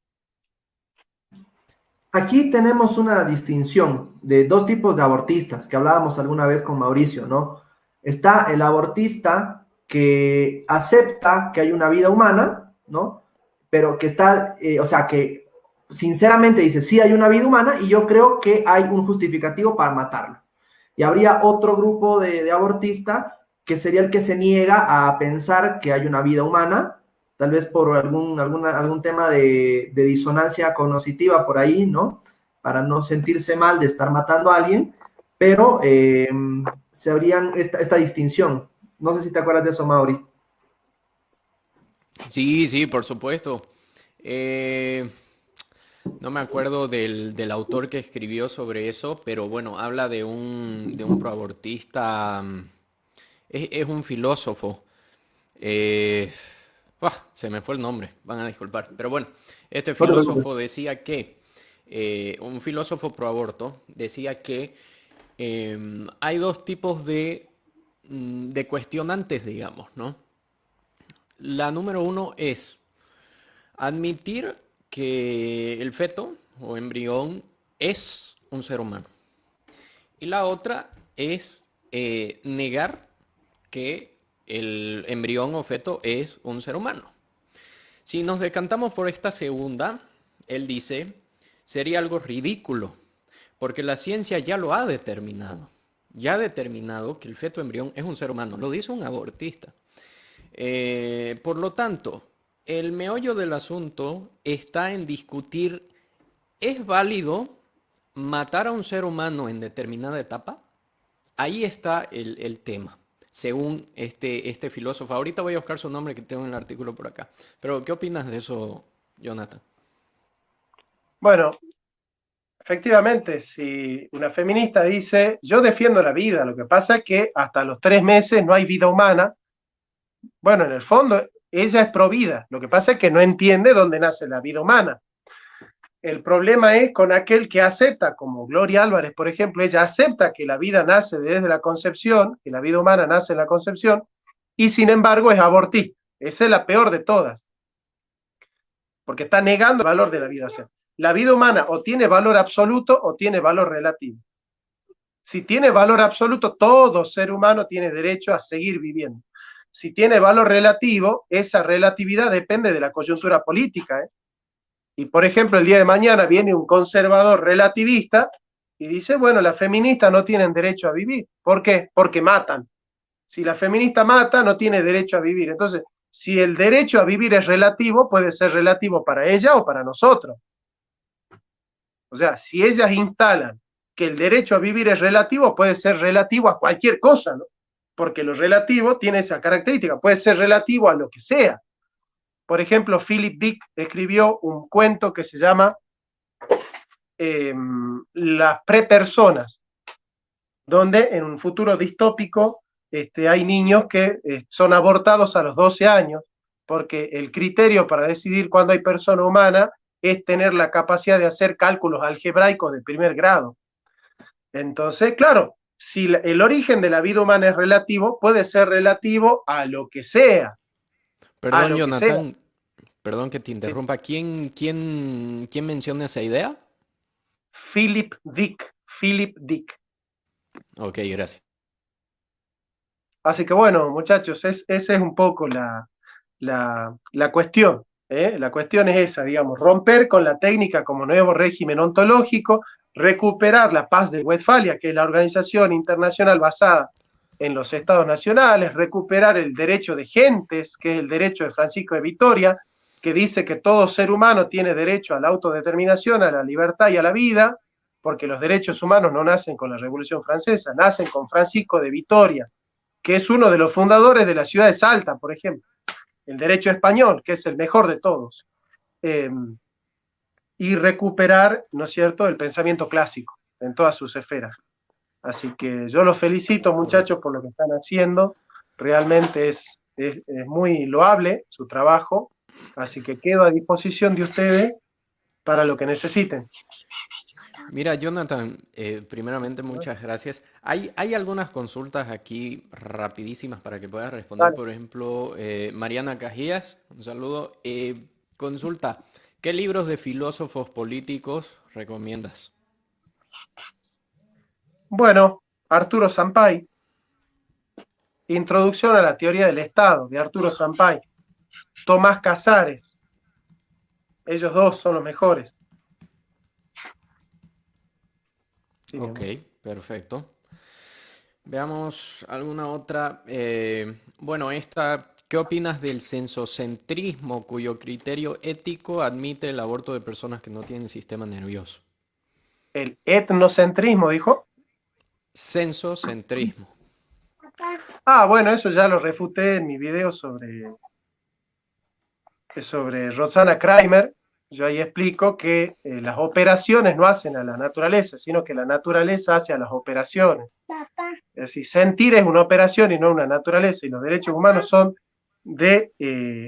Aquí tenemos una distinción de dos tipos de abortistas que hablábamos alguna vez con Mauricio, ¿no? Está el abortista que acepta que hay una vida humana, ¿no? Pero que está, o sea, que sinceramente dice, sí hay una vida humana y yo creo que hay un justificativo para matarlo. Y habría otro grupo de abortista que sería el que se niega a pensar que hay una vida humana, tal vez por algún tema de disonancia cognitiva por ahí, ¿no? Para no sentirse mal de estar matando a alguien, pero se habrían esta distinción. No sé si te acuerdas de eso, Mauri. Sí, sí, por supuesto. No me acuerdo del autor que escribió sobre eso, pero bueno, habla de un proabortista, es un filósofo. Se me fue el nombre, van a disculpar. Pero bueno, este No te preocupes. filósofo decía que, un filósofo proaborto decía que hay dos tipos de cuestionantes, digamos, ¿no? La número uno es admitir que el feto o embrión es un ser humano. Y la otra es negar que el embrión o feto es un ser humano. Si nos decantamos por esta segunda, él dice, sería algo ridículo, porque la ciencia ya lo ha determinado. Ya ha determinado que el feto embrión es un ser humano, lo dice un abortista. Por lo tanto, el meollo del asunto está en discutir, ¿es válido matar a un ser humano en determinada etapa? Ahí está el tema, según este filósofo. Ahorita voy a buscar su nombre que tengo en el artículo por acá. Pero, ¿qué opinas de eso, Jonathan? Bueno, efectivamente, si una feminista dice, yo defiendo la vida, lo que pasa es que hasta los 3 meses no hay vida humana, bueno, en el fondo ella es pro vida, lo que pasa es que no entiende dónde nace la vida humana. El problema es con aquel que acepta, como Gloria Álvarez, por ejemplo, ella acepta que la vida nace desde la concepción, que la vida humana nace en la concepción, y sin embargo es abortista. Esa es la peor de todas, porque está negando el valor de la vida. O sea, la vida humana o tiene valor absoluto o tiene valor relativo. Si tiene valor absoluto, todo ser humano tiene derecho a seguir viviendo. Si tiene valor relativo, esa relatividad depende de la coyuntura política, ¿eh? Y por ejemplo, el día de mañana viene un conservador relativista y dice, bueno, las feministas no tienen derecho a vivir. ¿Por qué? Porque matan. Si la feminista mata, no tiene derecho a vivir. Entonces, si el derecho a vivir es relativo, puede ser relativo para ella o para nosotros. O sea, si ellas instalan que el derecho a vivir es relativo, puede ser relativo a cualquier cosa, ¿no? Porque lo relativo tiene esa característica, puede ser relativo a lo que sea. Por ejemplo, Philip Dick escribió un cuento que se llama Las prepersonas, donde en un futuro distópico hay niños que son abortados a los 12 años, porque el criterio para decidir cuándo hay persona humana es tener la capacidad de hacer cálculos algebraicos de primer grado. Entonces, claro, si el origen de la vida humana es relativo, puede ser relativo a lo que sea. Perdón, Jonathan, perdón que te interrumpa. Sí. ¿Quién menciona esa idea? Philip Dick. Philip Dick. Ok, gracias. Así que bueno, muchachos, esa es un poco la cuestión. La cuestión es esa, digamos, romper con la técnica como nuevo régimen ontológico, recuperar la paz de Westfalia, que es la organización internacional basada en los estados nacionales, recuperar el derecho de gentes, que es el derecho de Francisco de Vitoria, que dice que todo ser humano tiene derecho a la autodeterminación, a la libertad y a la vida, porque los derechos humanos no nacen con la Revolución Francesa, nacen con Francisco de Vitoria, que es uno de los fundadores de la ciudad de Salta, por ejemplo. El derecho español, que es el mejor de todos, y recuperar, ¿no es cierto?, el pensamiento clásico en todas sus esferas. Así que yo los felicito, muchachos, por lo que están haciendo. Realmente es muy loable su trabajo, así que quedo a disposición de ustedes para lo que necesiten. Mira, Jonathan, primeramente muchas gracias. Hay algunas consultas aquí rapidísimas para que puedas responder. Vale. Por ejemplo, Mariana Cajías, un saludo. Consulta, ¿qué libros de filósofos políticos recomiendas? Bueno, Arturo Sampay, Introducción a la teoría del Estado, de Arturo Sampay. Tomás Casares, ellos dos son los mejores. Sí, ok, perfecto. Veamos alguna otra. Bueno, ¿qué opinas del sensocentrismo cuyo criterio ético admite el aborto de personas que no tienen sistema nervioso? ¿El etnocentrismo, dijo? Sensocentrismo. Ah, bueno, eso ya lo refuté en mi video sobre Roxana Kramer. Yo ahí explico que las operaciones no hacen a la naturaleza, sino que la naturaleza hace a las operaciones. Es decir, sentir es una operación y no una naturaleza, y los derechos humanos son de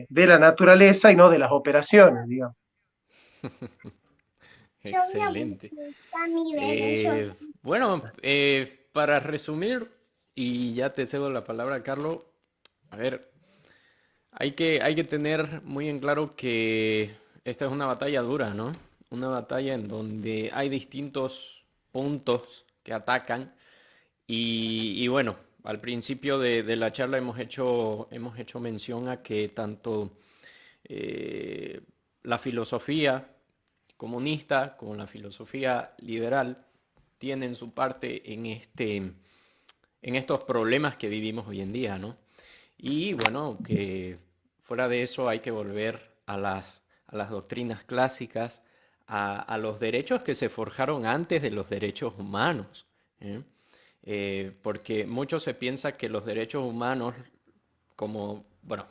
la naturaleza y no de las operaciones, digamos. Excelente. Bueno, para resumir, y ya te cedo la palabra, Carlos, a ver, hay que tener muy en claro que esta es una batalla dura, ¿no? Una batalla en donde hay distintos puntos que atacan y bueno, al principio de la charla hemos hecho mención a que tanto la filosofía comunista como la filosofía liberal tienen su parte en estos problemas que vivimos hoy en día, ¿no? Y bueno, que fuera de eso hay que volver a las doctrinas clásicas, a los derechos que se forjaron antes de los derechos humanos, porque mucho se piensa que los derechos humanos, como, bueno,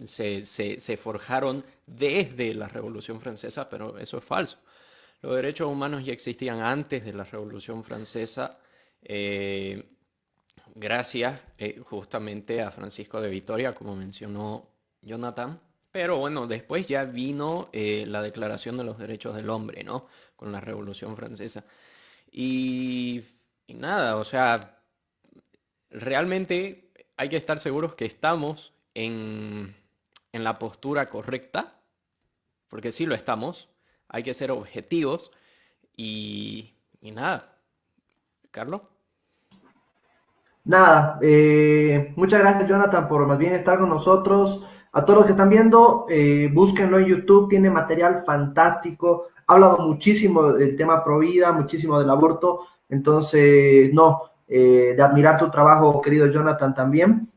se forjaron desde la Revolución Francesa, pero eso es falso. Los derechos humanos ya existían antes de la Revolución Francesa, gracias justamente a Francisco de Vitoria, como mencionó Jonathan. Pero bueno, después ya vino la Declaración de los Derechos del Hombre, ¿no? Con la Revolución Francesa. Y nada, o sea, realmente hay que estar seguros que estamos en la postura correcta, porque sí lo estamos. Hay que ser objetivos y nada. Carlos. Nada, muchas gracias, Jonathan, por más bien estar con nosotros. A todos los que están viendo, búsquenlo en YouTube, tiene material fantástico. ha hablado muchísimo del tema pro vida, muchísimo del aborto, entonces, de admirar tu trabajo, querido Jonathan, también.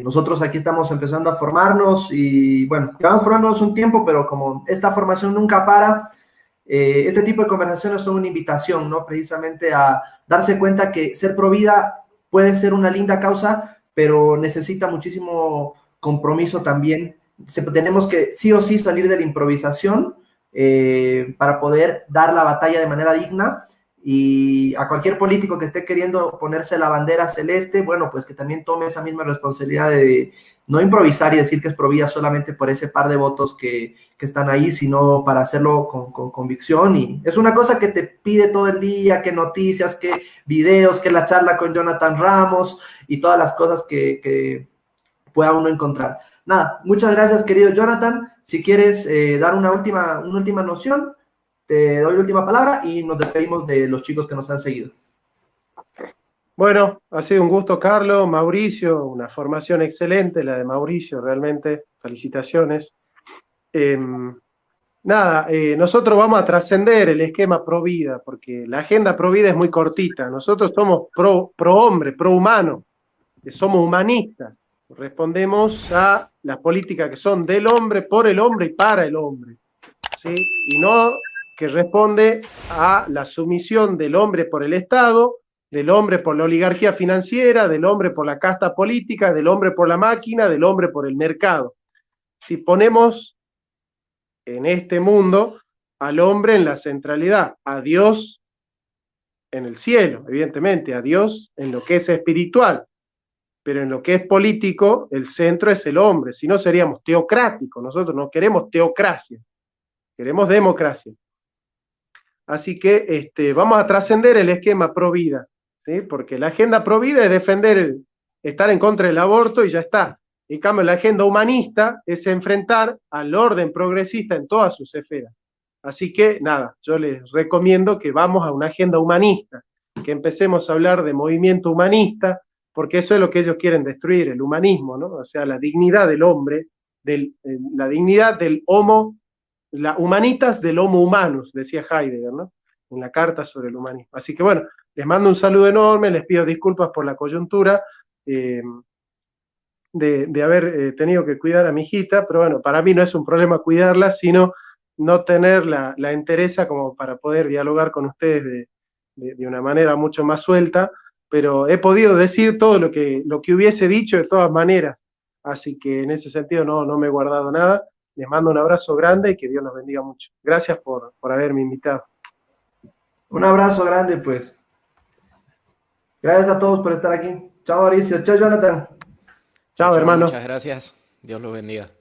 Nosotros aquí estamos empezando a formarnos y bueno, llevamos formándonos un tiempo, pero como esta formación nunca para, este tipo de conversaciones son una invitación, ¿no? Precisamente a darse cuenta que ser pro vida puede ser una linda causa, pero necesita muchísimo compromiso también. Tenemos que sí o sí salir de la improvisación para poder dar la batalla de manera digna. Y a cualquier político que esté queriendo ponerse la bandera celeste, bueno, pues que también tome esa misma responsabilidad de no improvisar y decir que es pro vida solamente por ese par de votos que están ahí, sino para hacerlo con convicción. Y es una cosa que te pide todo el día, que noticias, que videos, que la charla con Jonathan Ramos y todas las cosas que pueda uno encontrar. Nada, muchas gracias, querido Jonathan. Si quieres dar una última noción, te doy la última palabra y nos despedimos de los chicos que nos han seguido. Bueno, ha sido un gusto, Carlos, Mauricio, una formación excelente la de Mauricio, realmente, felicitaciones. Nosotros vamos a trascender el esquema pro vida, porque la agenda pro vida es muy cortita. Nosotros somos pro hombre, pro humano, somos humanistas. Respondemos a las políticas que son del hombre, por el hombre y para el hombre, ¿sí? Y no que responde a la sumisión del hombre por el Estado, del hombre por la oligarquía financiera, del hombre por la casta política, del hombre por la máquina, del hombre por el mercado. Si ponemos en este mundo al hombre en la centralidad, a Dios en el cielo, evidentemente, a Dios en lo que es espiritual, pero en lo que es político, el centro es el hombre, si no seríamos teocráticos. Nosotros no queremos teocracia, queremos democracia. Así que vamos a trascender el esquema pro vida, ¿sí? Porque la agenda pro vida es defender, estar en contra del aborto y ya está. En cambio, la agenda humanista es enfrentar al orden progresista en todas sus esferas. Así que, nada, yo les recomiendo que vamos a una agenda humanista, que empecemos a hablar de movimiento humanista, porque eso es lo que ellos quieren destruir, el humanismo, ¿no? O sea, la dignidad del hombre, la dignidad del homo, la humanitas del homo humanus, decía Heidegger, ¿no? En la carta sobre el humanismo. Así que bueno, les mando un saludo enorme, les pido disculpas por la coyuntura de haber tenido que cuidar a mi hijita, pero bueno, para mí no es un problema cuidarla, sino no tener la entereza como para poder dialogar con ustedes de una manera mucho más suelta, pero he podido decir todo lo que hubiese dicho de todas maneras, así que en ese sentido no me he guardado nada. Les mando un abrazo grande y que Dios los bendiga mucho. Gracias por haberme invitado. Un abrazo grande, pues. Gracias a todos por estar aquí. Chao, Mauricio. Chao, Jonathan. Chao, hermano. Muchas gracias. Dios los bendiga.